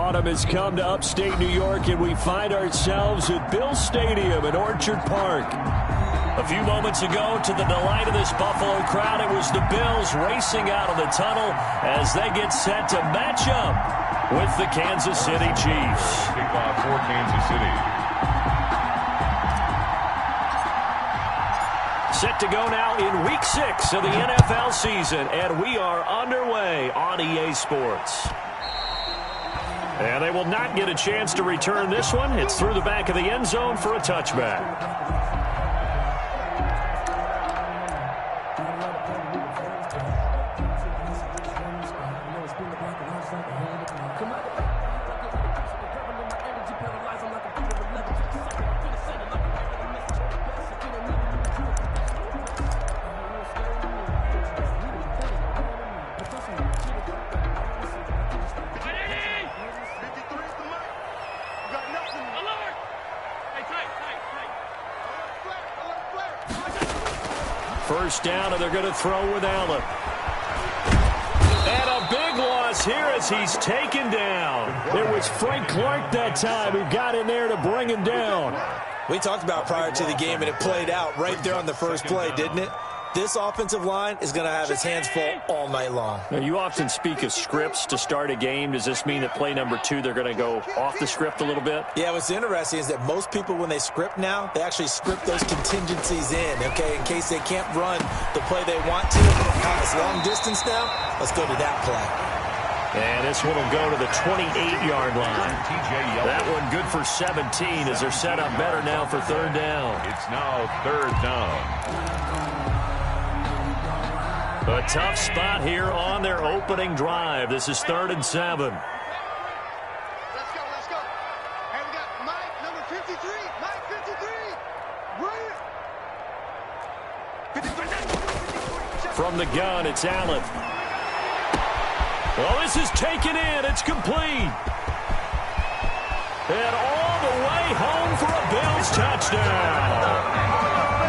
autumn has come to upstate New York, and we find ourselves at Bill Stadium in Orchard Park. A few moments ago, to the delight of this Buffalo crowd, it was the Bills racing out of the tunnel as they get set to match up with the Kansas City Chiefs. Kickoff for Kansas City. Set to go now in Week 6 of the NFL season, and we are underway on EA Sports. And they will not get a chance to return this one. It's through the back of the end zone for a touchback. First down, and they're going to throw with Allen. And a big loss here as he's taken down. It was Frank Clark that time who got in there to bring him down. We talked about prior to the game, and it played out right there on the first play, didn't it? This offensive line is going to have his hands full all night long. Now, you often speak of scripts to start a game. Does this mean that play number 2, they're going to go off the script a little bit? Yeah, what's interesting is that most people, when they script now, they actually script those contingencies in, okay, in case they can't run the play they want to. It's long distance now. Let's go to that play. And this one will go to the 28-yard line. That one good for 17 as they're set up better now for third down. It's now third down. A tough spot here on their opening drive. This is 3rd and 7. Let's go. And we got Mike, number 53. Mike, 53. Right. From the gun, it's Allen. Well, this is taken in. It's complete. And all the way home for a Bills touchdown.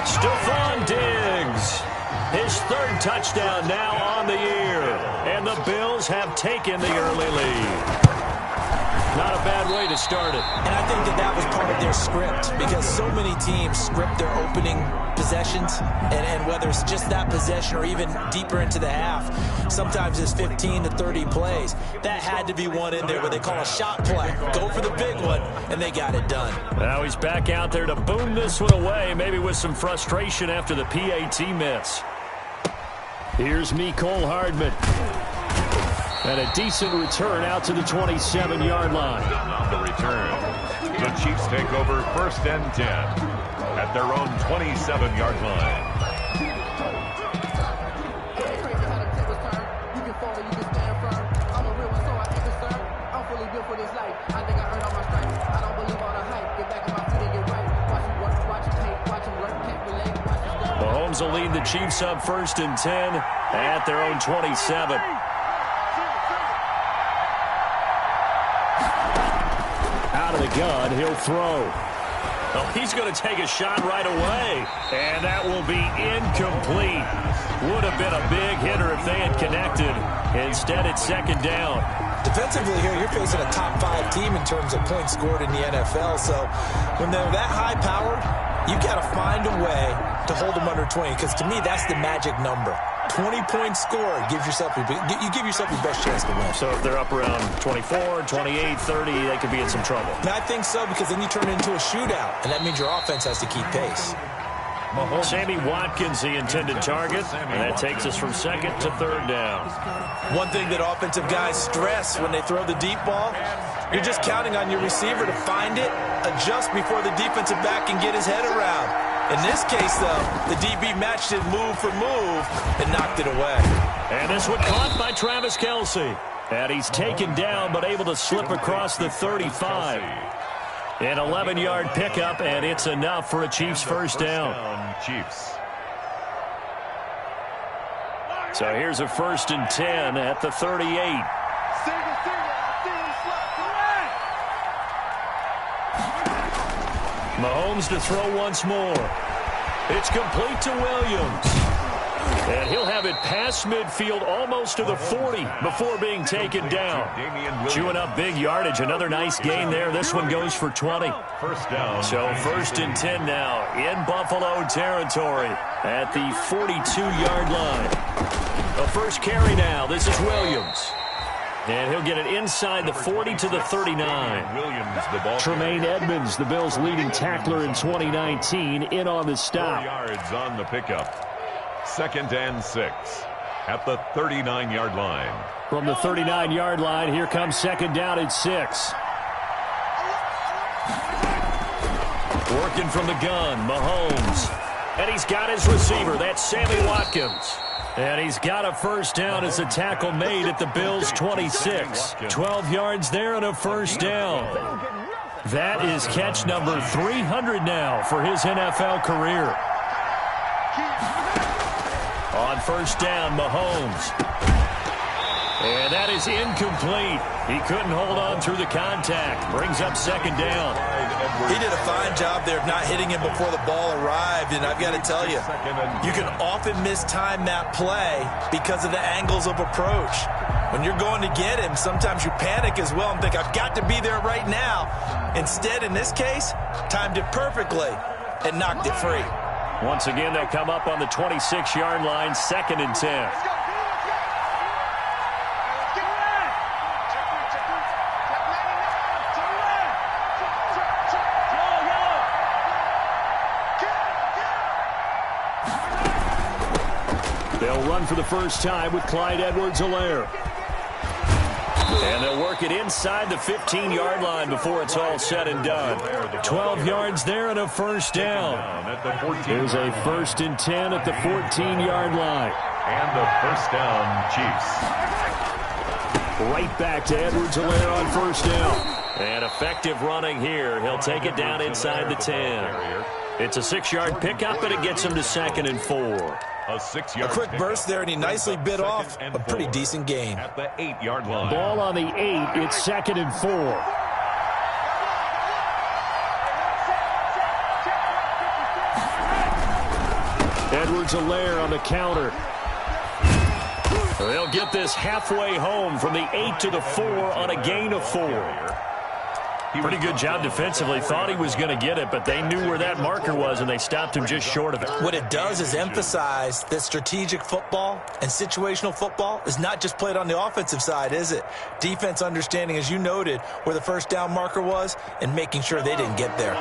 Stephon Diggs. His 3rd touchdown now on the year. And the Bills have taken the early lead. Not a bad way to start it. And I think that was part of their script, because so many teams script their opening possessions, and whether it's just that possession or even deeper into the half, sometimes it's 15 to 30 plays. That had to be one in there where they call a shot play. Go for the big one, and they got it done. Now he's back out there to boom this one away, maybe with some frustration after the PAT miss. Here's Mecole Hardman. And a decent return out to the 27-yard line. On the return, the Chiefs take over 1st and 10 at their own 27-yard line. Mahomes will lead the Chiefs up 1st and 10 at their own 27. Out of the gun, he'll throw. Oh, he's going to take a shot right away, and that will be incomplete. Would have been a big hitter if they had connected. Instead, it's 2nd down. Defensively here, you're facing a top 5 team in terms of points scored in the NFL, so when they're that high-powered, you've got to find a way to hold them under 20, because to me, that's the magic number. 20 points scored gives yourself you give yourself your best chance to win. So if they're up around 24, 28, 30, they could be in some trouble. And I think so, because then you turn it into a shootout, and that means your offense has to keep pace. Sammy Watkins, the intended target, and that takes us from 2nd to 3rd down. One thing that offensive guys stress when they throw the deep ball, you're just counting on your receiver to find it, adjust before the defensive back can get his head around. In this case, though, the DB matched it move for move and knocked it away. And this one caught by Travis Kelce. And he's taken down but able to slip across the 35. An 11-yard pickup, and it's enough for a Chiefs first down. Chiefs. So here's a 1st and 10 at the 38. Mahomes to throw once more. It's complete to Williams. And he'll have it past midfield almost to the 40 before being taken down. Chewing up big yardage. Another nice gain there. This one goes for 20. First down. So first and 10 now in Buffalo territory at the 42-yard line. The first carry now. This is Williams. And he'll get it inside the 40 to the 39. Williams, the ball. Tremaine Edmonds, the Bills' leading tackler in 2019, in on the 4 stop. yards on the pickup. Second and 6 at the 39-yard line. From the 39-yard line, here comes second down at 6. Working from the gun, Mahomes. And he's got his receiver. That's Sammy Watkins. And he's got a first down as a tackle made at the Bills' 26. 12 yards there and a first down. That is catch number 300 now for his NFL career. On first down, Mahomes. And that is incomplete. He couldn't hold on through the contact. Brings up second down. He did a fine job there of not hitting him before the ball arrived, and I've got to tell you, you can often mistime that play because of the angles of approach. When you're going to get him, sometimes you panic as well and think, I've got to be there right now. Instead, in this case, timed it perfectly and knocked it free. Once again, they'll come up on the 26-yard line, second and 10. They'll run for the first time with Clyde Edwards-Helaire. And they'll work it inside the 15-yard line before it's all said and done. 12 yards there and a first down. Here's a first and 10 at the 14-yard line. And the first down, Chiefs. Right back to Edwards-Helaire on first down. And effective running here. He'll take it down inside the 10. It's a 6-yard pickup, and it gets him to second and 4. A quick burst there, and he nicely bit off a pretty decent gain. At the 8-yard line. Ball on the 8. It's second and 4. Edwards-Helaire on the counter. They'll get this halfway home from the 8 to the 4 on a gain of 4. Pretty good job defensively. Thought he was going to get it, but they knew where that marker was, and they stopped him just short of it. What it does is emphasize that strategic football and situational football is not just played on the offensive side, is it? Defense understanding, as you noted, where the first down marker was and making sure they didn't get there.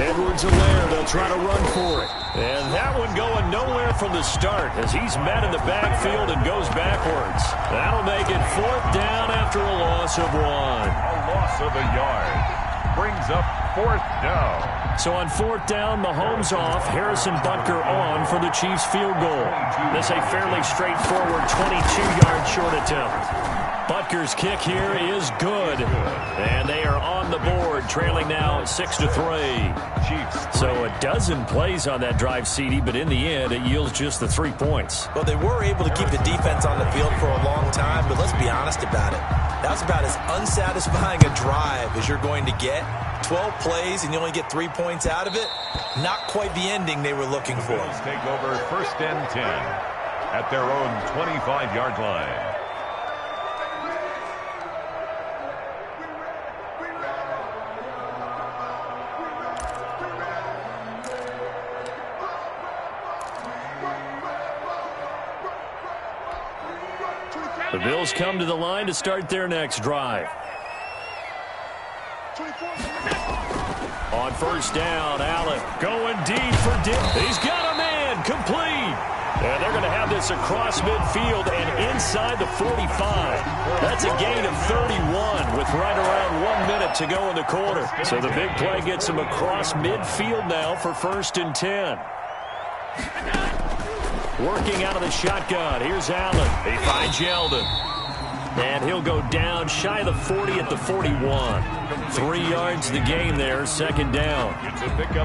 Edwards-Helaire, they'll try to run for it. And that one going nowhere from the start as he's met in the backfield and goes backwards. That'll make it fourth down after a loss of 1. A loss of a yard. Brings up fourth down. So on fourth down, Mahomes off, Harrison Butker on for the Chiefs field goal. This a fairly straightforward 22-yard short attempt. Butker's kick here is good. And they are on the board, trailing now 6-3. So a dozen plays on that drive, CD, but in the end, it yields just the 3 points. Well, they were able to keep the defense on the field for a long time, but let's be honest about it. That's about as unsatisfying a drive as you're going to get. 12 plays and you only get 3 points out of it. Not quite the ending they were looking for. Bills take over first and 10 at their own 25-yard line. The Bills come to the line to start their next drive. On first down, Allen going deep for Dick. He's got a man, complete. And they're going to have this across midfield and inside the 45. That's a gain of 31 with right around 1 minute to go in the quarter. So the big play gets him across midfield now for first and 10. Working out of the shotgun. Here's Allen. He finds Yeldon. And he'll go down shy of the 40 at the 41. 3 yards the game there, second down.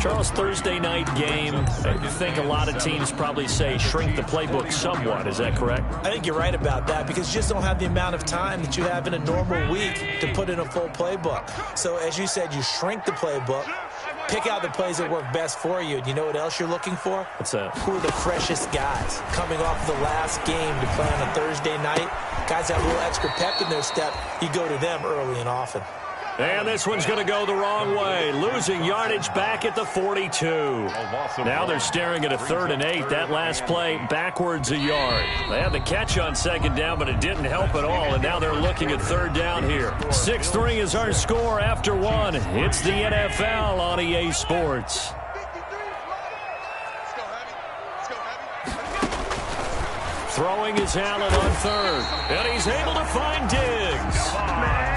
Charles, Thursday night game, I think a lot of teams probably say shrink the playbook somewhat. Is that correct? I think you're right about that because you just don't have the amount of time that you have in a normal week to put in a full playbook. So as you said, you shrink the playbook, pick out the plays that work best for you. And you know what else you're looking for? What's that? Who are the freshest guys coming off the last game to play on a Thursday night? Guys have a little extra pep in their step. You go to them early and often. And this one's going to go the wrong way. Losing yardage back at the 42. Now they're staring at a 3rd and 8. That last play backwards a yard. They had the catch on second down, but it didn't help at all. And now they're looking at 3rd down here. 6-3 is our score after 1. It's the NFL on EA Sports. Throwing is Allen on 3rd. And he's able to find Diggs.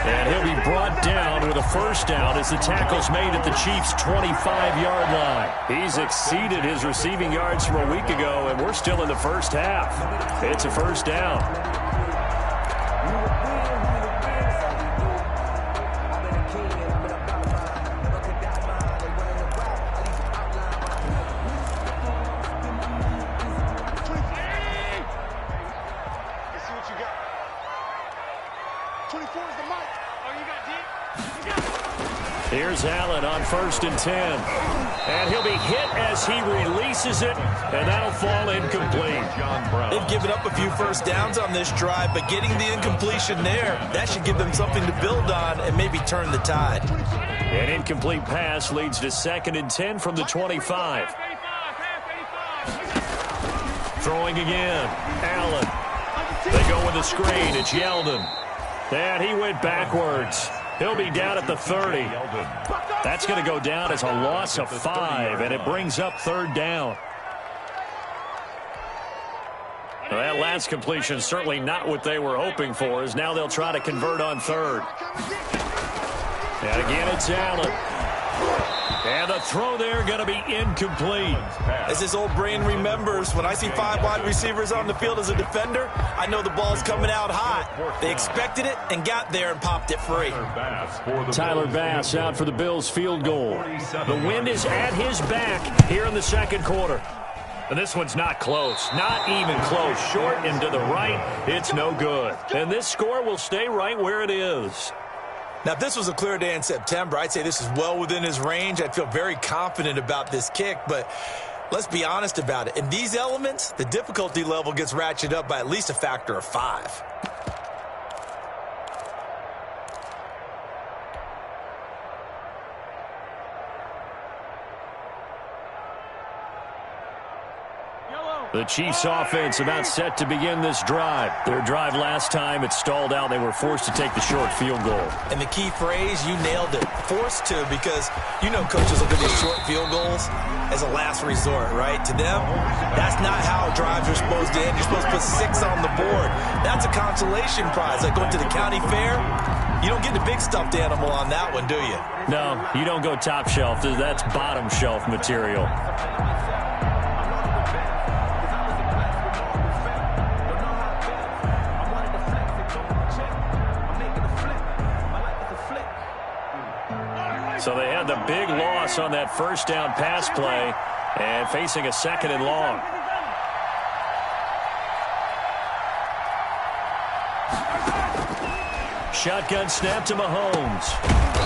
And he'll be brought down with a first down as the tackle's made at the Chiefs' 25-yard line. He's exceeded his receiving yards from a week ago, and we're still in the first half. It's a first down. Here's Allen on 1st and 10. And he'll be hit as he releases it, and that'll fall incomplete. They've given up a few first downs on this drive, but getting the incompletion there, that should give them something to build on and maybe turn the tide. An incomplete pass leads to 2nd and 10 from the 25. Throwing again. Allen. They go with a screen. It's Yeldon. And he went backwards. He'll be down at the 30. That's going to go down as a loss of 5, and it brings up 3rd down. Well, that last completion certainly not what they were hoping for, as now they'll try to convert on 3rd. And again, it's Allen. And the throw there going to be incomplete. As his old brain remembers, when I see 5 wide receivers on the field as a defender, I know the ball's coming out hot. They expected it and got there and popped it free. Tyler Bass out for the Bills' field goal. The wind is at his back here in the second quarter. And this one's not close. Not even close. Short and to the right. It's no good. And this score will stay right where it is. Now, if this was a clear day in September, I'd say this is well within his range. I'd feel very confident about this kick, but let's be honest about it. In these elements, the difficulty level gets ratcheted up by at least a factor of 5. The Chiefs offense about set to begin this drive. Their drive last time, it stalled out. They were forced to take the short field goal. And the key phrase, you nailed it. Forced to, because you know coaches look at these short field goals as a last resort, right? To them, that's not how drives are supposed to end. You're supposed to put 6 on the board. That's a consolation prize. Like going to the county fair, you don't get the big stuffed animal on that one, do you? No, you don't go top shelf. That's bottom shelf material. So they had the big loss on that first down pass play and facing a 2nd and long. Shotgun snap to Mahomes.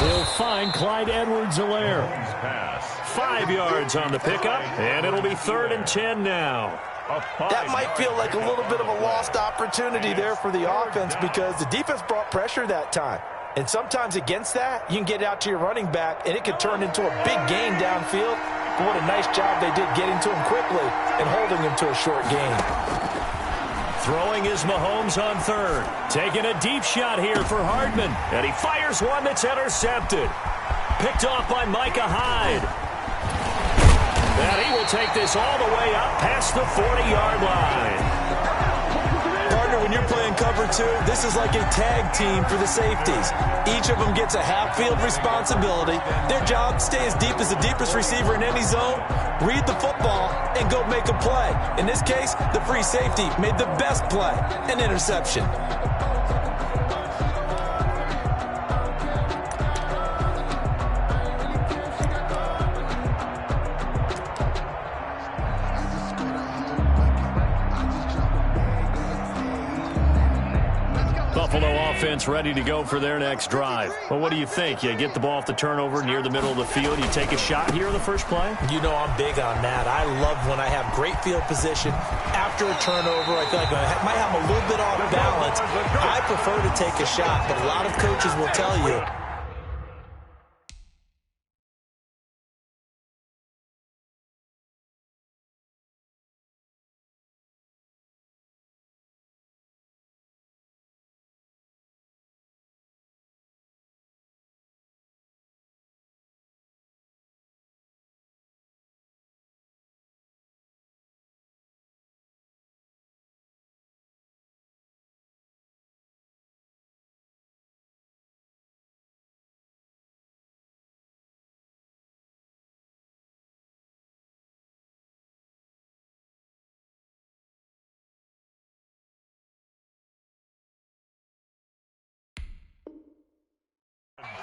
He'll find Clyde Edwards-Helaire. 5 yards on the pickup, and it'll be 3rd and 10 now. That might feel like a little bit of a lost opportunity there for the offense because the defense brought pressure that time. And sometimes against that, you can get out to your running back, and it could turn into a big gain downfield. But what a nice job they did getting to him quickly and holding him to a short gain. Throwing is Mahomes on 3rd. Taking a deep shot here for Hardman. And he fires one that's intercepted. Picked off by Micah Hyde. And he will take this all the way up past the 40-yard line. When you're playing cover 2, this is like a tag team for the safeties. Each of them gets a half-field responsibility. Their job, stay as deep as the deepest receiver in any zone, read the football, and go make a play. In this case, the free safety made the best play, an interception. offense ready to go for their next drive. Well, what do you think? You get the ball off the turnover near the middle of the field. You take a shot here in the first play? You know I'm big on that. I love when I have great field position. After a turnover, I feel like I might have a little bit off balance. I prefer to take a shot, but a lot of coaches will tell you,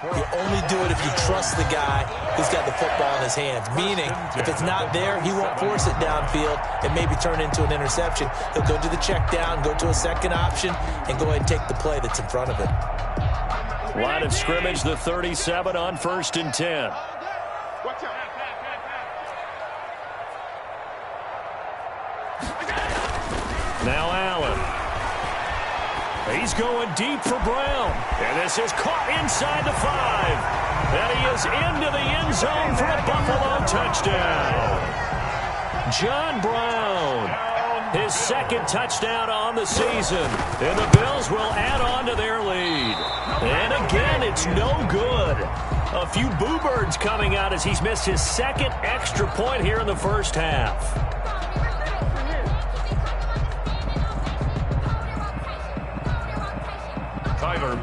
you only do it if you trust the guy who's got the football in his hands. Meaning, if it's not there, he won't force it downfield and maybe turn it into an interception. He'll go to the check down, go to a second option, and go ahead and take the play that's in front of him. Line of scrimmage, the 37 on 1st and 10. Watch out. Now Allen. He's going deep for Brown. And this is caught inside the 5. And he is into the end zone for a Buffalo touchdown. John Brown, his second touchdown on the season. And the Bills will add on to their lead. And again, it's no good. A few boo birds coming out as he's missed his second extra point here in the first half.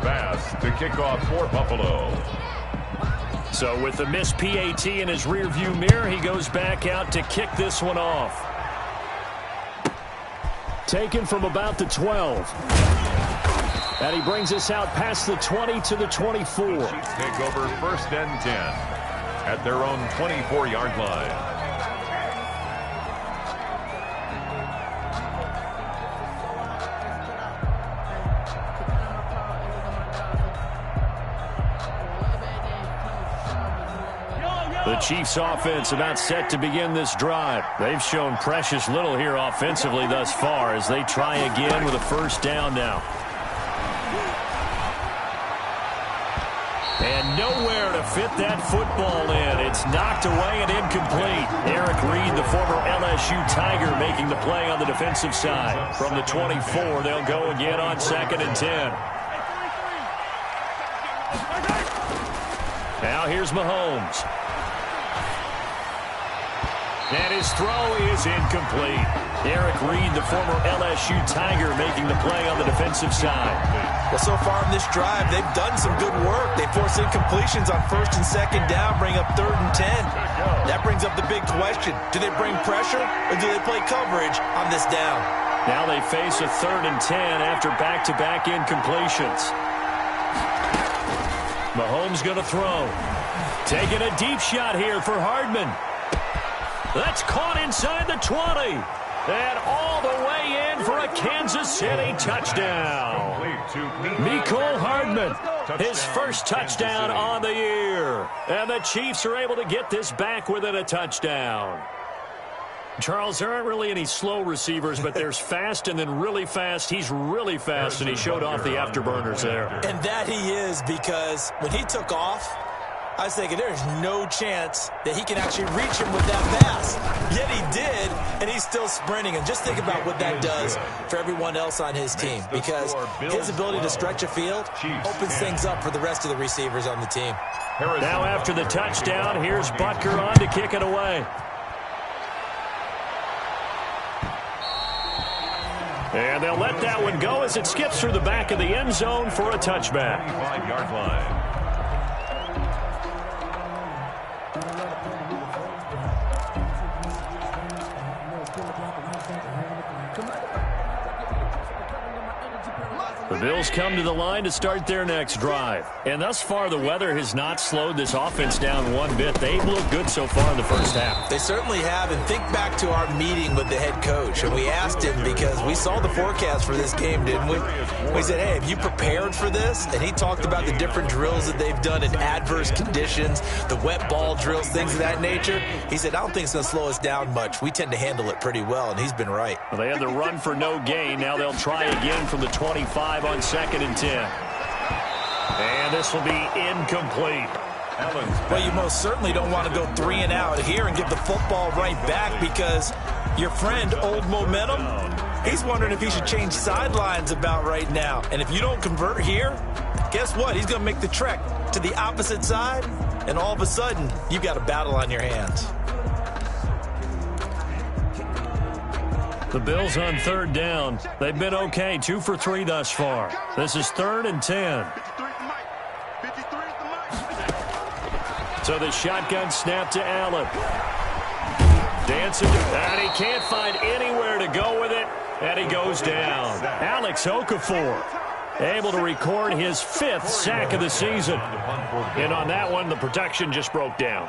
Bass to kick off for Buffalo. So with the missed PAT in his rearview mirror, he goes back out to kick this one off. Taken from about the 12. And he brings us out past the 20 to the 24. The Chiefs take over 1st and 10 at their own 24-yard line. The Chiefs offense about set to begin this drive. They've shown precious little here offensively thus far as they try again with a first down now. And nowhere to fit that football in. It's knocked away and incomplete. Eric Reed, the former LSU Tiger, making the play on the defensive side. From the 24, they'll go again on 2nd and 10. Now here's Mahomes. And his throw is incomplete. Eric Reed, the former LSU Tiger, making the play on the defensive side. Well, so far in this drive, they've done some good work. They force incompletions on 1st and 2nd down, bring up 3rd and 10. That brings up the big question. Do they bring pressure or do they play coverage on this down? Now they face a 3rd and 10 after back-to-back incompletions. Mahomes going to throw. Taking a deep shot here for Hardman. That's caught inside the 20. And all the way in for a Kansas City touchdown. Mecole Hardman, his first touchdown on the year. And the Chiefs are able to get this back within a touchdown. Charles, there aren't really any slow receivers, but there's fast and then really fast. He's really fast, and he showed off the afterburners there. And that he is, because when he took off, I was thinking there's no chance that he can actually reach him with that pass. Yet he did, and he's still sprinting. And just think about what that does for everyone else on his team, because his ability to stretch a field opens things up for the rest of the receivers on the team. Now after the touchdown, here's Butker on to kick it away. And they'll let that one go as it skips through the back of the end zone for a touchback. 5-yard line. The Bills come to the line to start their next drive. And thus far, the weather has not slowed this offense down one bit. They've looked good so far in the first half. They certainly have. And think back to our meeting with the head coach. And we asked him because we saw the forecast for this game, didn't we? We said, hey, have you prepared for this? And he talked about the different drills that they've done in adverse conditions, the wet ball drills, things of that nature. He said, I don't think it's going to slow us down much. We tend to handle it pretty well, and he's been right. Well, they had the run for no gain. Now they'll try again from the 25 on 2nd and 10. And this will be incomplete. Well, you most certainly don't want to go 3 and out here and give the football right back because your friend, Old Momentum, he's wondering if he should change sidelines about right now. And if you don't convert here, guess what? He's going to make the trek to the opposite side, and all of a sudden, you've got a battle on your hands. The Bills on 3rd down. They've been okay, 2 for 3 thus far. This is 3rd and 10. So the shotgun snap to Allen. Dancing, and he can't find anywhere to go with it, and he goes down. Alex Okafor able to record his 5th sack of the season. And on that one, the protection just broke down.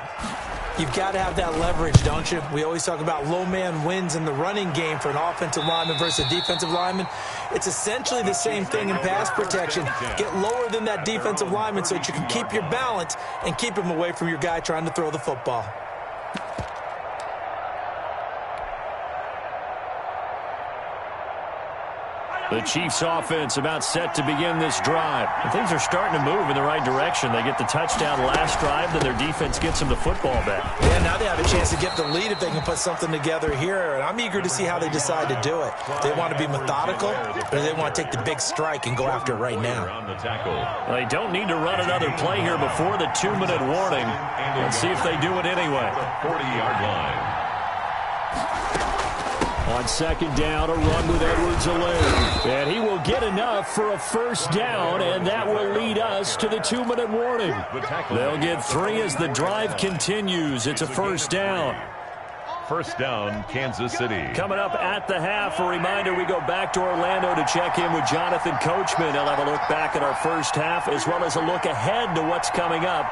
You've got to have that leverage, don't you? We always talk about low man wins in the running game for an offensive lineman versus a defensive lineman. It's essentially the same thing in pass protection. Get lower than that defensive lineman so that you can keep your balance and keep him away from your guy trying to throw the football. The Chiefs offense about set to begin this drive. And things are starting to move in the right direction. They get the touchdown last drive, then their defense gets them the football back. Yeah, now they have a chance to get the lead if they can put something together here. And I'm eager to see how they decide to do it. They want to be methodical, or they want to take the big strike and go after it right now. Well, they don't need to run another play here before the 2-minute warning. Let's see if they do it anyway. 40-yard line. On 2nd down, a run with Edwards-Helaire. And he will get enough for a 1st down, and that will lead us to the 2-minute warning. They'll get 3 as the drive continues. It's a 1st down. 1st down, Kansas City. Coming up at the half, a reminder, we go back to Orlando to check in with Jonathan Coachman. He'll have a look back at our first half, as well as a look ahead to what's coming up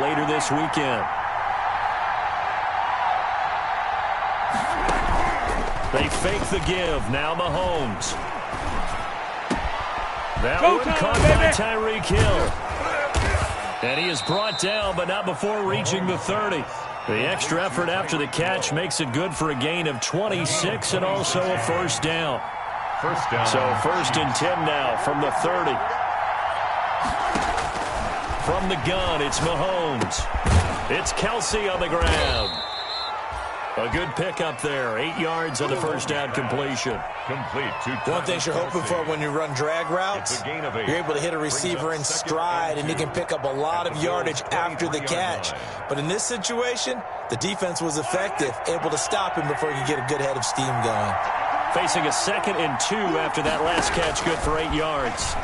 later this weekend. They fake the give. Now Mahomes. That one caught by Tyreek Hill. And he is brought down, but not before reaching the 30. The extra effort after the catch makes it good for a gain of 26 and also a 1st down. 1st down. So 1st and 10 now from the 30. From the gun, it's Mahomes. It's Kelsey on the grab. A good pickup there. 8 yards on the 1st down completion. Complete. One thing you're hoping for when you run drag routes, you're able to hit a receiver in stride, and he can pick up a lot of yardage after the catch. But in this situation, the defense was effective, able to stop him before he could get a good head of steam going. Facing a 2nd and 2 after that last catch, good for 8 yards.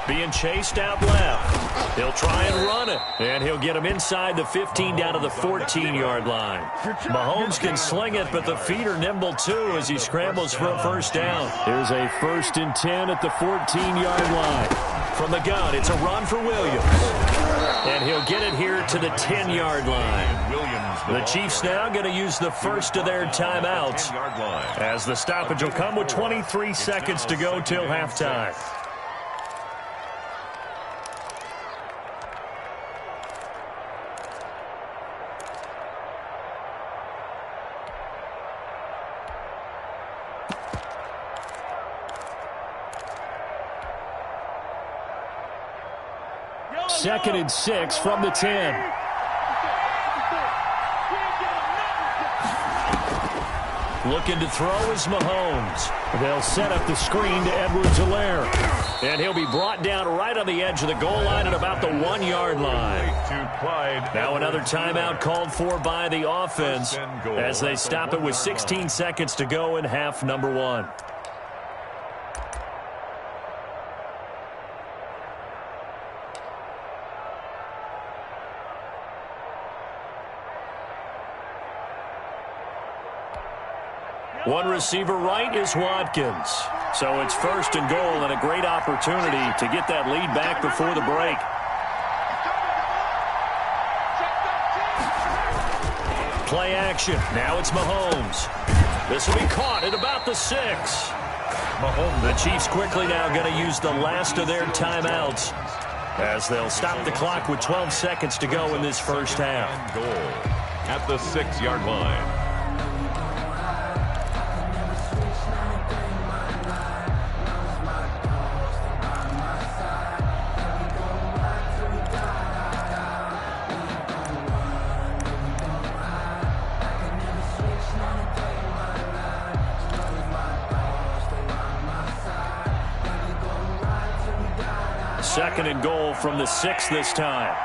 Being chased out left. He'll try and run it. And he'll get him inside the 15 down to the 14-yard line. Mahomes can sling it, but the feet are nimble too as he scrambles for a 1st down. Here's a 1st and 10 at the 14-yard line. From the gun, it's a run for Williams. And he'll get it here to the 10-yard line. The Chiefs now going to use the first of their timeouts as the stoppage will come with 23 seconds to go till halftime. Second and 6 from the 10. Looking to throw is Mahomes. They'll set up the screen to Edwards-Helaire. And he'll be brought down right on the edge of the goal line at about the 1-yard line. Now another timeout called for by the offense as they stop it with 16 seconds to go in half number 1. One receiver right is Watkins. So it's 1st and goal and a great opportunity to get that lead back before the break. Play action. Now it's Mahomes. This will be caught at about the 6. Mahomes. The Chiefs quickly now going to use the last of their timeouts as they'll stop the clock with 12 seconds to go in this first half. Goal at the 6-yard line. Second and goal from the 6 this time.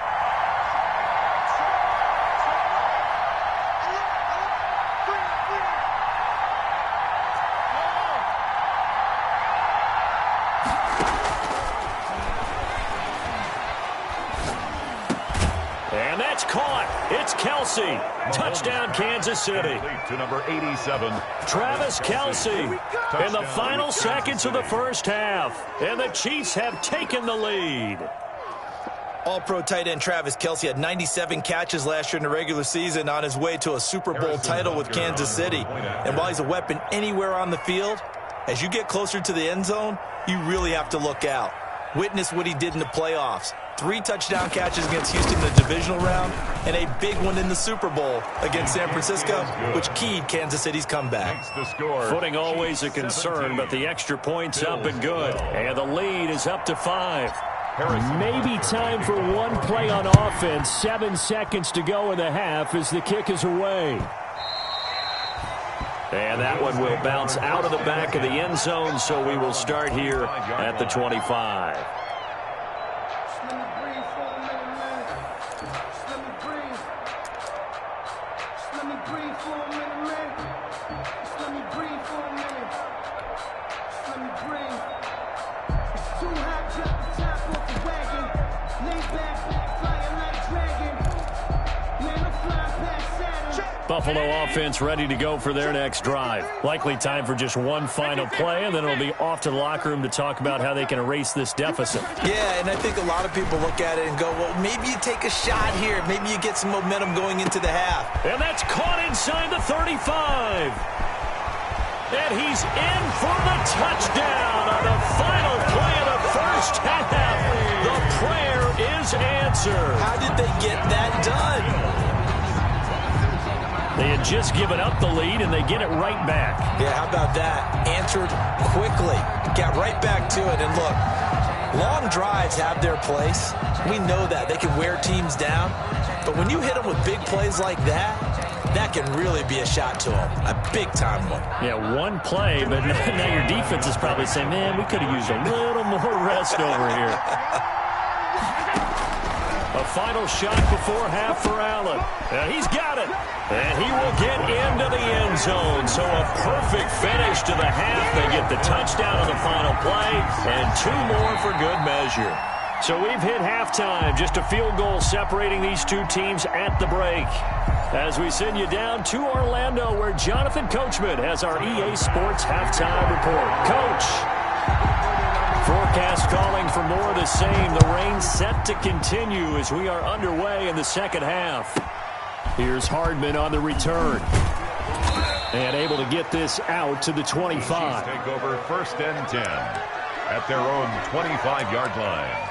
And that's caught. It's Kelsey. Touchdown, Kansas City. To number 87, Travis Kelsey in the final seconds of the first half. And the Chiefs have taken the lead. All-pro tight end Travis Kelsey had 97 catches last year in the regular season on his way to a Super Bowl title with Kansas City. And while he's a weapon anywhere on the field, as you get closer to the end zone, you really have to look out. Witness what he did in the playoffs. 3 touchdown catches against Houston in the divisional round, and a big one in the Super Bowl against San Francisco, which keyed Kansas City's comeback. Footing always a concern, but the extra point's up and good. And the lead is up to 5. Maybe time for one play on offense. 7 seconds to go in the half as the kick is away. And that one will bounce out of the back of the end zone, so we will start here at the 25. Buffalo offense ready to go for their next drive. Likely time for just one final play, and then it'll be off to the locker room to talk about how they can erase this deficit. Yeah, and I think a lot of people look at it and go, well, maybe you take a shot here. Maybe you get some momentum going into the half. And that's caught inside the 35. And he's in for the touchdown on the final play of the first half. The prayer is answered. How did they get that done? They had just given up the lead, and they get it right back. Yeah, how about that? Answered quickly. Got right back to it. And look, long drives have their place. We know that. They can wear teams down. But when you hit them with big plays like that, that can really be a shot to them. A big-time one. Yeah, one play, but now your defense is probably saying, man, we could have used a little more rest over here. A final shot before half for Allen. He's got it. And he will get into the end zone. So a perfect finish to the half. They get the touchdown on the final play, and 2 more for good measure. So we've hit halftime. Just a field goal separating these two teams at the break. As we send you down to Orlando, where Jonathan Coachman has our EA Sports halftime report. Coach. Forecast calling for more of the same. The rain set to continue as we are underway in the second half. Here's Hardman on the return. And able to get this out to the 25. Take over 1st and 10 at their own 25-yard line.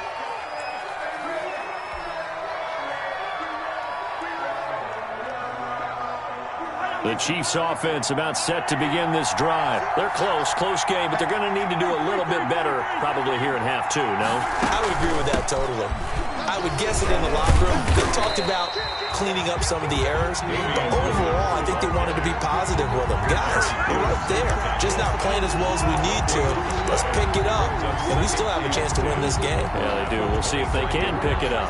The Chiefs offense about set to begin this drive. They're close game, but they're going to need to do a little bit better probably here in half 2, no? I would agree with that totally. I would guess it in the locker room. They talked about cleaning up some of the errors, but overall, I think they wanted to be positive with them. Guys, we're right there. Just not playing as well as we need to. Let's pick it up, and we still have a chance to win this game. Yeah, they do. We'll see if they can pick it up.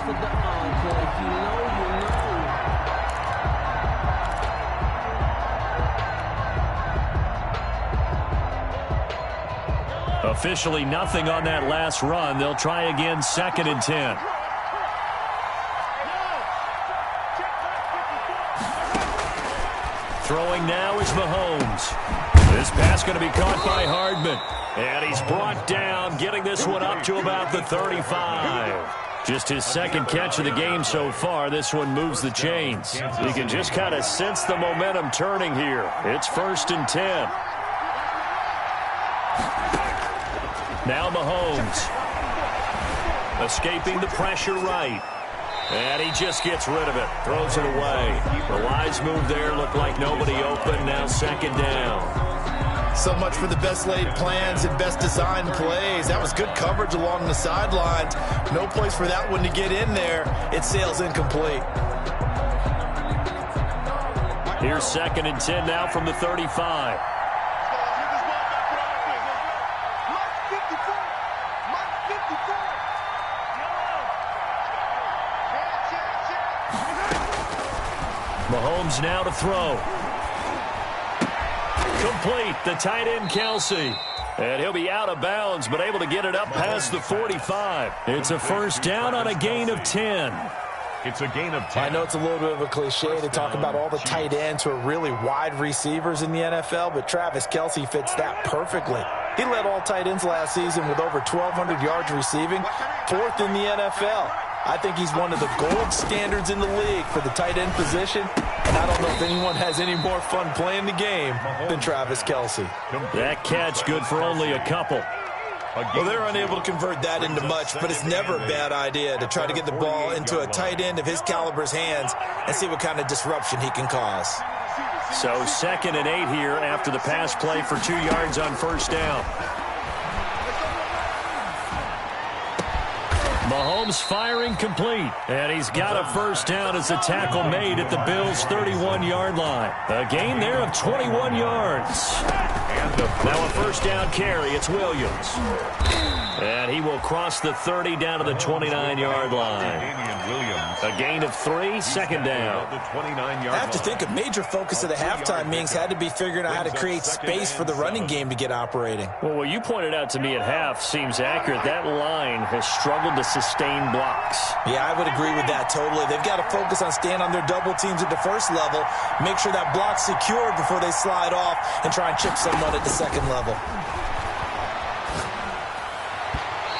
Officially nothing on that last run. They'll try again 2nd and 10. Throwing now is Mahomes. This pass going to be caught by Hardman. And he's brought down, getting this one up to about the 35. Just his second catch of the game so far. This one moves the chains. You can just kind of sense the momentum turning here. It's 1st and 10. Now Mahomes. Escaping the pressure right. And he just gets rid of it. Throws it away. The wise move there. Looked like nobody open. Now 2nd down. So much for the best laid plans and best designed plays. That was good coverage along the sidelines. No place for that one to get in there. It sails incomplete. Here's 2nd and 10 now from the 35. Mahomes now to throw. Complete, the tight end Kelsey. And he'll be out of bounds, but able to get it up past the 45. It's a 1st down on a gain of 10. It's a gain of 10. I know it's a little bit of a cliche to talk about all the tight ends who are really wide receivers in the NFL, but Travis Kelsey fits that perfectly. He led all tight ends last season with over 1,200 yards receiving, 4th in the NFL. I think he's one of the gold standards in the league for the tight end position, and I don't know if anyone has any more fun playing the game than Travis Kelsey. That catch good for only a couple. Well, they're unable to convert that into much, but it's never a bad idea to try to get the ball into a tight end of his caliber's hands and see what kind of disruption he can cause. So 2nd and 8 here after the pass play for 2 yards on 1st down. Mahomes firing complete, and he's got a 1st down as a tackle made at the Bills' 31-yard line. A gain there of 21 yards. Now a 1st down carry. It's Williams. And he will cross the 30 down to the 29-yard line. A gain of 3, 2nd down. I have to think a major focus of the halftime meetings had to be figuring out how to create space for the running game to get operating. Well, what you pointed out to me at half seems accurate. That line has struggled to sustain blocks. Yeah, I would agree with that totally. They've got to focus on staying on their double teams at the 1st level, make sure that block's secured before they slide off and try and chip someone at the 2nd level.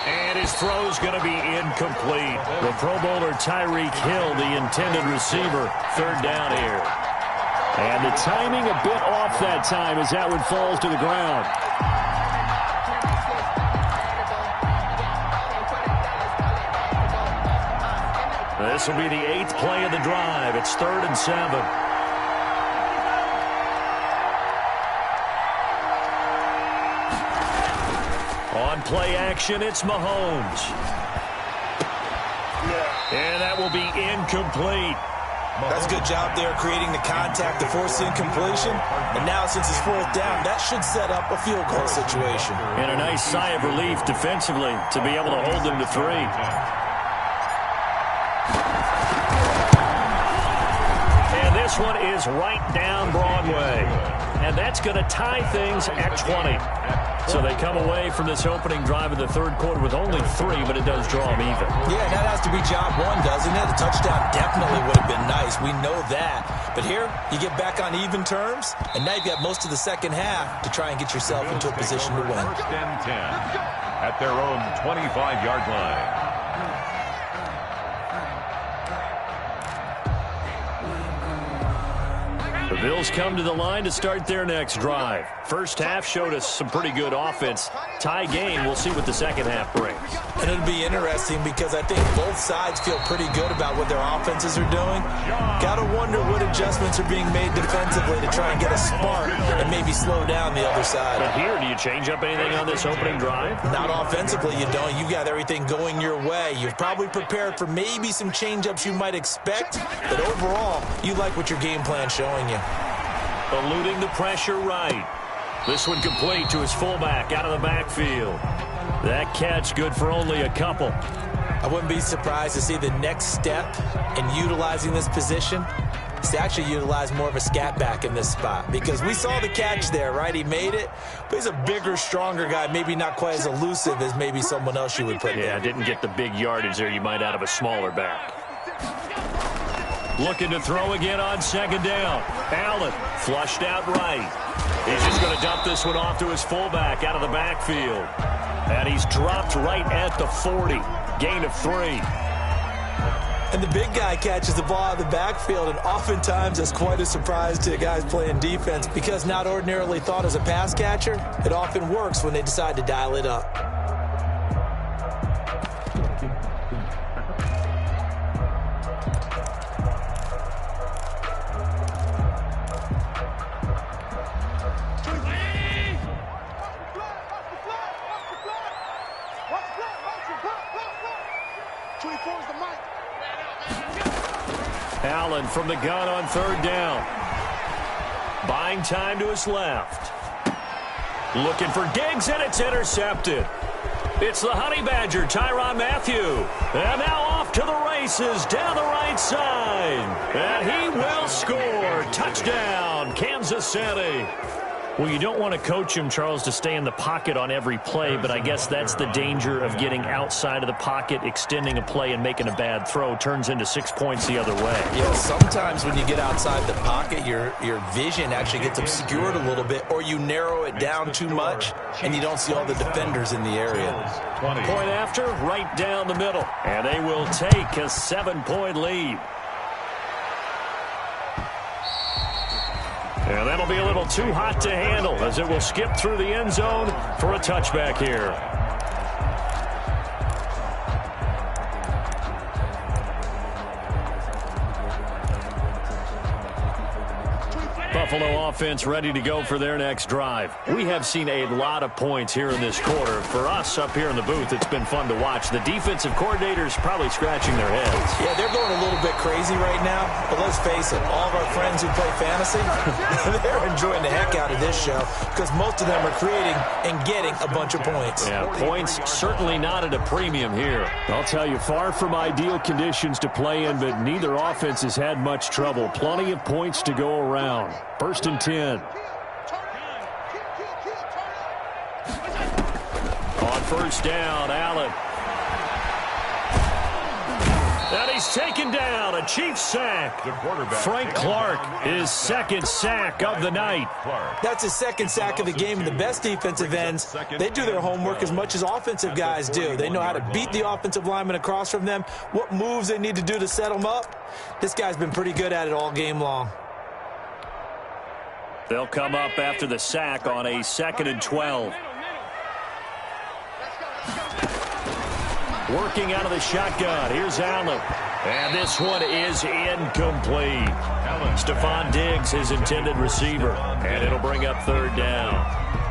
And his throw's going to be incomplete. The Pro Bowler Tyreek Hill, the intended receiver, 3rd down here. And the timing a bit off that time as that one falls to the ground. This will be the 8th play of the drive. It's 3rd and 7. On play action, it's Mahomes. And that will be incomplete. That's a good job there creating the contact to force the incompletion. And now since it's 4th down, that should set up a field goal situation. And a nice sigh of relief defensively to be able to hold them to 3. And this one is right down Broadway. And that's going to tie things at 20. So they come away from this opening drive of the 3rd quarter with only 3, but it does draw them even. Yeah, that has to be job 1, doesn't it? A touchdown definitely would have been nice. We know that. But here, you get back on even terms, and now you've got most of the 2nd half to try and get yourself into a position to win. 1st and 10 at their own 25-yard line. The Bills come to the line to start their next drive. First half showed us some pretty good offense. Tie game, we'll see what the 2nd half brings. And it'll be interesting because I think both sides feel pretty good about what their offenses are doing. Got to wonder what adjustments are being made defensively to try and get a spark and maybe slow down the other side. But here, do you change up anything on this opening drive? Not offensively, you don't. You've got everything going your way. You've probably prepared for maybe some change-ups you might expect, but overall, you like what your game plan's showing you. Eluding the pressure right. This one complete to his fullback out of the backfield. That catch good for only a couple. I wouldn't be surprised to see the next step in utilizing this position is to actually utilize more of a scat back in this spot, because we saw the catch there, right? He made it, but he's a bigger, stronger guy, maybe not quite as elusive as maybe someone else you would put there. Yeah, didn't get the big yardage there you might out of a smaller back. Looking to throw again on second down. Allen flushed out right. He's just going to dump this one off to his fullback out of the backfield. And he's dropped right at the 40. Gain of 3. And the big guy catches the ball out of the backfield, and oftentimes that's quite a surprise to guys playing defense because not ordinarily thought as a pass catcher, it often works when they decide to dial it up. Allen from the gun on third down. Buying time to his left. Looking for Diggs, and it's intercepted. It's the Honey Badger, Tyrann Mathieu. And now off to the races down the right side. And he will score. Touchdown, Kansas City. Well, you don't want to coach him, Charles, to stay in the pocket on every play, but I guess that's the danger of getting outside of the pocket, extending a play, and making a bad throw. Turns into 6 points the other way. Yeah, sometimes when you get outside the pocket, your vision actually gets obscured a little bit, or you narrow it down too much, and you don't see all the defenders in the area. Point after, right down the middle. And they will take a 7-point lead. And that'll be a little too hot to handle as it will skip through the end zone for a touchback here. Buffalo offense ready to go for their next drive. We have seen a lot of points here in this quarter. For us up here in the booth, it's been fun to watch. The defensive coordinators probably scratching their heads. Yeah, they're going a little bit crazy right now, but let's face it, all of our friends who play fantasy, they're enjoying the heck out of this show because most of them are creating and getting a bunch of points. Yeah, points certainly not at a premium here. I'll tell you, far from ideal conditions to play in, but neither offense has had much trouble. Plenty of points to go around. First and 10. On first down, Allen. And he's taken down. A Chiefs sack. Frank Clark, his second sack of the night. That's his second sack of the game, and the best defensive ends, they do their homework as much as offensive guys do. They know how to beat the offensive lineman across from them, what moves they need to do to set them up. This guy's been pretty good at it all game long. They'll come up after the sack on a 2nd and 12. Working out of the shotgun. Here's Allen. And this one is incomplete. Stephon Diggs, his intended receiver. And it'll bring up third down.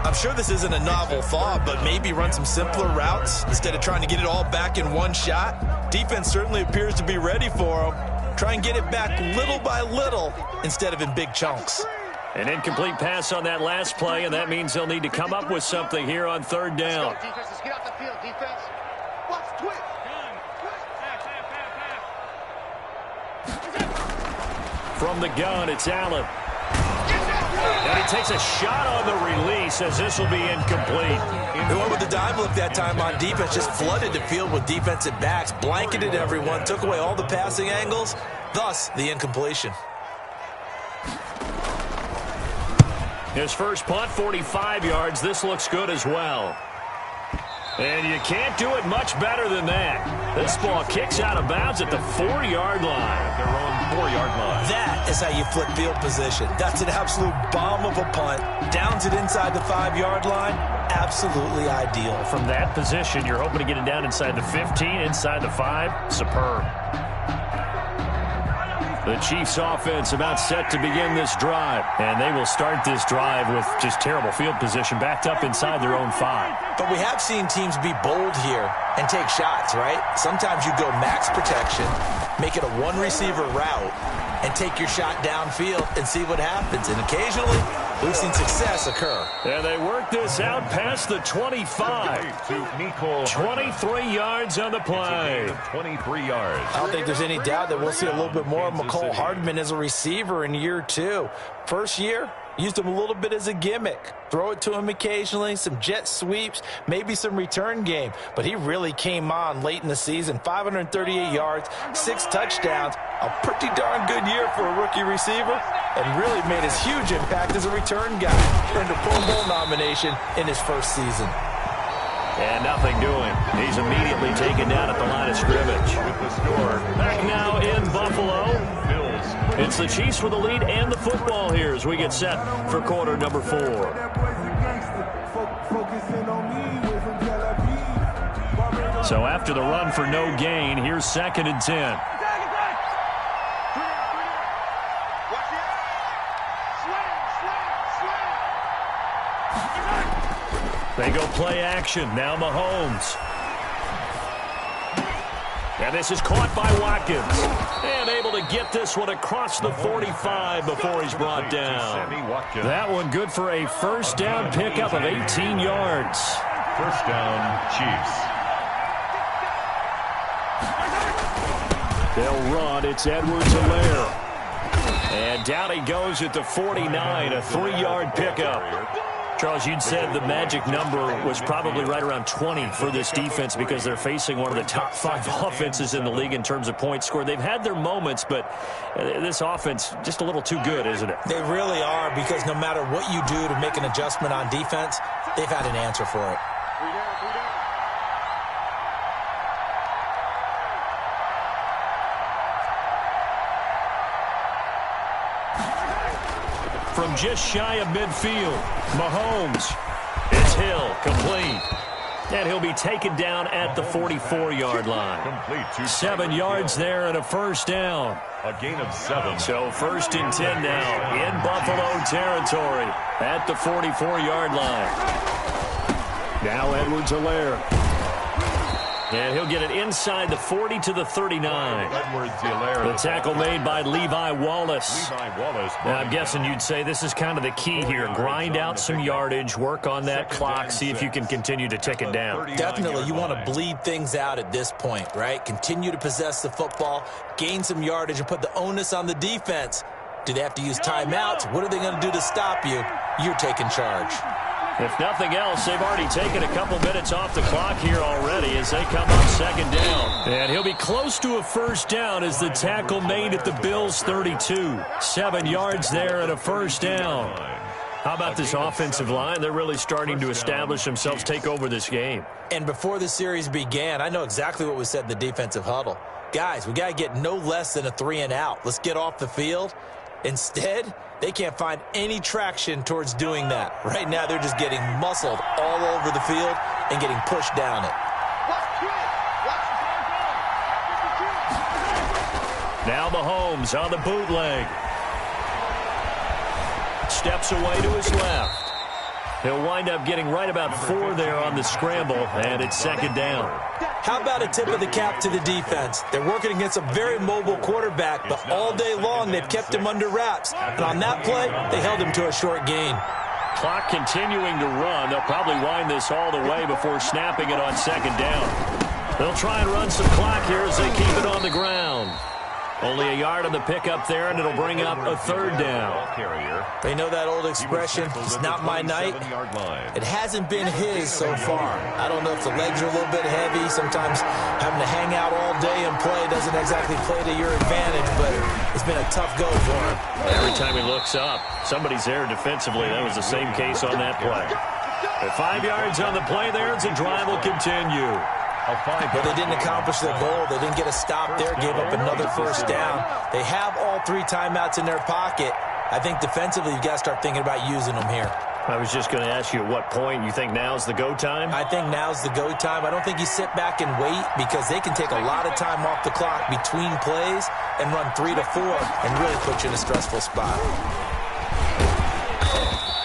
I'm sure this isn't a novel thought, but maybe run some simpler routes instead of trying to get it all back in one shot. Defense certainly appears to be ready for him. Try and get it back little by little instead of in big chunks. An incomplete pass on that last play, and that means they'll need to come up with something here on third down. Defense, get off the field, defense. Watch, twitch. From the gun, it's Allen. And he takes a shot on the release as this will be incomplete. They went with the dime look that time on defense, just flooded the field with defensive backs, blanketed everyone, took away all the passing angles, thus the incompletion. His first punt, 45 yards. This looks good as well. And you can't do it much better than that. This ball kicks out of bounds at the 4-yard line. Their own 4-yard line. That is how you flip field position. That's an absolute bomb of a punt. Downs it inside the 5-yard line. Absolutely ideal. From that position, you're hoping to get it down inside the 15, inside the 5. Superb. The Chiefs offense about set to begin this drive. And they will start this drive with just terrible field position backed up inside their own 5. But we have seen teams be bold here and take shots, right? Sometimes you go max protection, make it a one-receiver route, and take your shot downfield and see what happens. And occasionally, we've seen success occur. And they work this out past the 25. 23 yards on the play. 23 yards. I don't think there's any doubt that we'll see a little bit more of McCole Hardman as a receiver in year 2. First year, Used him a little bit as a gimmick. Throw it to him occasionally, some jet sweeps, maybe some return game. But he really came on late in the season. 538 yards, 6 touchdowns. A pretty darn good year for a rookie receiver. And really made his huge impact as a return guy. Earned a Pro Bowl nomination in his first season. And nothing doing. He's immediately taken down at the line of scrimmage. With the score. Back now in Buffalo. It's the Chiefs with the lead and the football here as we get set for quarter number 4. So after the run for no gain, here's 2nd and 10. They go play action. Now Mahomes. And this is caught by Watkins. And able to get this one across the 45 before he's brought down. That one good for a first down pickup of 18 yards. First down, Chiefs. They'll run. It's Edwards-Helaire. And down he goes at the 49, a 3-yard pickup. Charles, you'd said the magic number was probably right around 20 for this defense because they're facing one of the top 5 offenses in the league in terms of points scored. They've had their moments, but this offense just a little too good, isn't it? They really are, because no matter what you do to make an adjustment on defense, they've had an answer for it. From just shy of midfield, Mahomes. It's Hill, complete. And he'll be taken down at the 44-yard line. Complete. 7 yards there and a first down. A gain of 7. So 1st and 10 now in Buffalo territory at the 44-yard line. Now Edwards-Helaire. And he'll get it inside the 40 to the 39. The tackle made by Levi Wallace. Now, I'm guessing you'd say this is kind of the key here. Grind out some yardage, work on that clock, see if you can continue to tick it down. Definitely, you want to bleed things out at this point, right? Continue to possess the football, gain some yardage, and put the onus on the defense. Do they have to use timeouts? What are they going to do to stop you? You're taking charge. If nothing else, they've already taken a couple minutes off the clock here already as they come up 2nd down. And he'll be close to a first down as the tackle made at the Bills' 32. 7 yards there and a first down. How about this offensive line? They're really starting to establish themselves, take over this game. And before the series began, I know exactly what was said in the defensive huddle. Guys, we got to get no less than a 3-and-out. Let's get off the field. Instead, they can't find any traction towards doing that. Right now, they're just getting muscled all over the field and getting pushed down it. Now Mahomes on the bootleg. Steps away to his left. He'll wind up getting right about 4 there on the scramble, and it's 2nd down. How about a tip of the cap to the defense? They're working against a very mobile quarterback, but all day long they've kept him under wraps. And on that play, they held him to a short gain. Clock continuing to run. They'll probably wind this all the way before snapping it on 2nd down. They'll try and run some clock here as they keep it on the ground. Only a yard on the pickup there, and it'll bring up a 3rd down. They know that old expression, it's not my night. It hasn't been his so far. I don't know if the legs are a little bit heavy. Sometimes having to hang out all day and play doesn't exactly play to your advantage, but it's been a tough go for him. Every time he looks up, somebody's there defensively. That was the same case on that play. At 5 yards on the play there, the drive will continue. But they didn't accomplish their goal. They didn't get a stop there, gave up another first down. They have all 3 timeouts in their pocket. I think defensively you've got to start thinking about using them here. I was just going to ask you at what point you think now's the go time? I think now's the go time. I don't think you sit back and wait because they can take a lot of time off the clock between plays and run 3 to 4 and really put you in a stressful spot.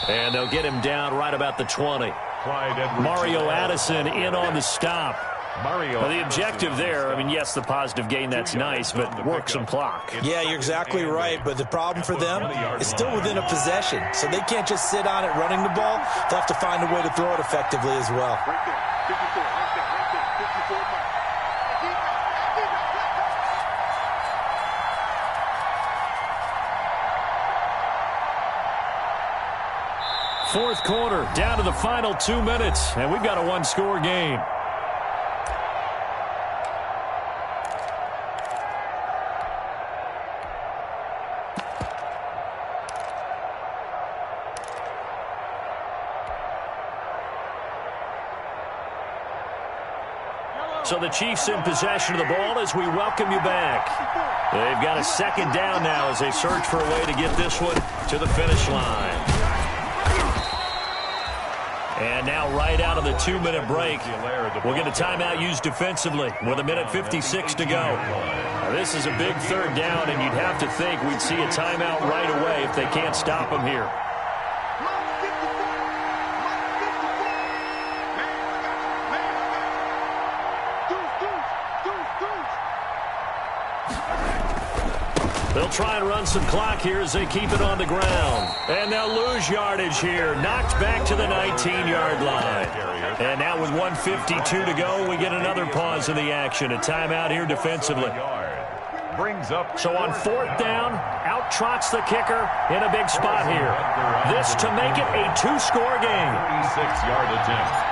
And they'll get him down right about the 20. Mario Addison in on the stop. Well, the objective there, I mean, yes, the positive gain, that's nice, but work some clock. Yeah, you're exactly right, but the problem for them is still within a possession, so they can't just sit on it running the ball. They'll have to find a way to throw it effectively as well. Fourth quarter, down to the final 2 minutes, and we've got a one-score game. So the Chiefs in possession of the ball as we welcome you back. They've got a second down now as they search for a way to get this one to the finish line. And now right out of the 2-minute break, we'll get a timeout used defensively with 1:56 to go. Now, this is a big third down, and you'd have to think we'd see a timeout right away if they can't stop them here. They'll try and run some clock here as they keep it on the ground. And they'll lose yardage here. Knocked back to the 19-yard line. And now with 1:52 to go, we get another pause in the action. A timeout here defensively. So on fourth down, out trots the kicker in a big spot here. This to make it a two-score game. 36-yard attempt.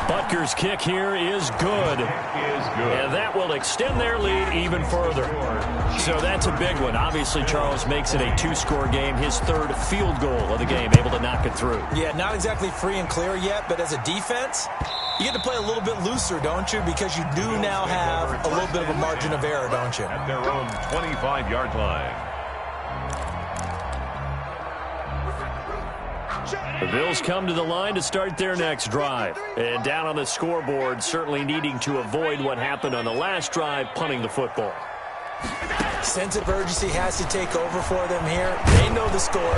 Butker's kick here is good. And that will extend their lead even further. So that's a big one. Obviously, Charles makes it a two-score game. His third field goal of the game, able to knock it through. Yeah, not exactly free and clear yet, but as a defense, you get to play a little bit looser, don't you? Because you do now have a little bit of a margin of error, don't you? At their own 25-yard line. The Bills come to the line to start their next drive. And down on the scoreboard, certainly needing to avoid what happened on the last drive, punting the football. Sense of urgency has to take over for them here. They know the score.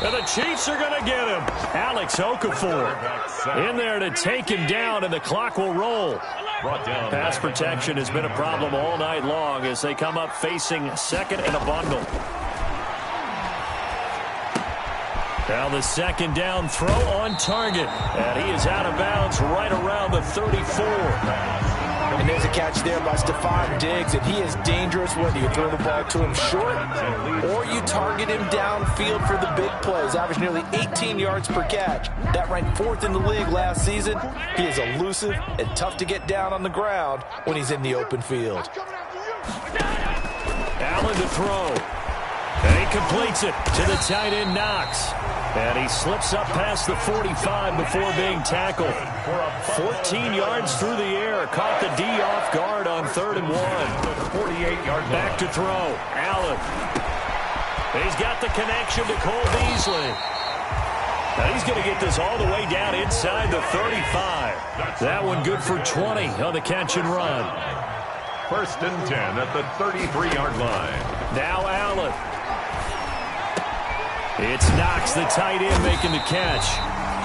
And the Chiefs are going to get him. Alex Okafor in there to take him down, and the clock will roll. Pass protection has been a problem all night long as they come up facing second and a bundle. Now the second down throw on target. And he is out of bounds right around the 34. And there's a catch there by Stephon Diggs, and he is dangerous whether you throw the ball to him short or you target him downfield for the big plays. Averaged nearly 18 yards per catch. That ranked fourth in the league last season. He is elusive and tough to get down on the ground when he's in the open field. Allen to throw. And he completes it to the tight end, Knox. And he slips up past the 45 before being tackled. 14 yards through the air. Caught the D off guard on 3rd and 1. 48-yard line. Back to throw. Allen. He's got the connection to Cole Beasley. Now he's going to get this all the way down inside the 35. That one good for 20 on the catch and run. 1st and 10 at the 33-yard line. Now Allen. It's Knox, the tight end, making the catch.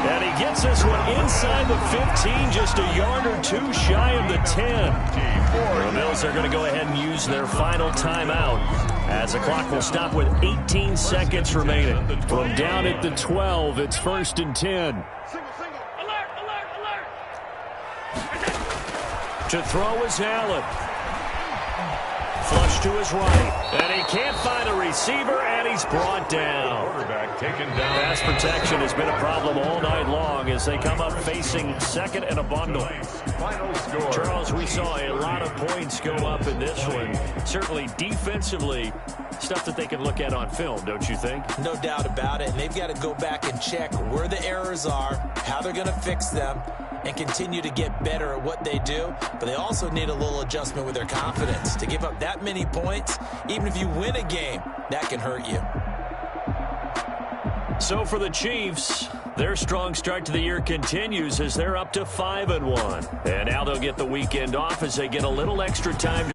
And he gets this one inside the 15, just a yard or two shy of the 10. The Bills are going to go ahead and use their final timeout as the clock will stop with 18 seconds remaining. From down at the 12, it's 1st and 10. To throw is Allen. Flush to his right, and he can't find a receiver, and he's brought down. Quarterback taken down. Pass protection has been a problem all night long as they come up facing second and a bundle. Final score. Charles, we saw a lot of points go up in this one. Certainly defensively, stuff that they can look at on film, don't you think? No doubt about it, and they've got to go back and check where the errors are, how they're going to fix them, and continue to get better at what they do. But they also need a little adjustment with their confidence. To give up that many points, even if you win a game, that can hurt you. So for the Chiefs, their strong start to the year continues as they're up to 5-1. And now they'll get the weekend off as they get a little extra time.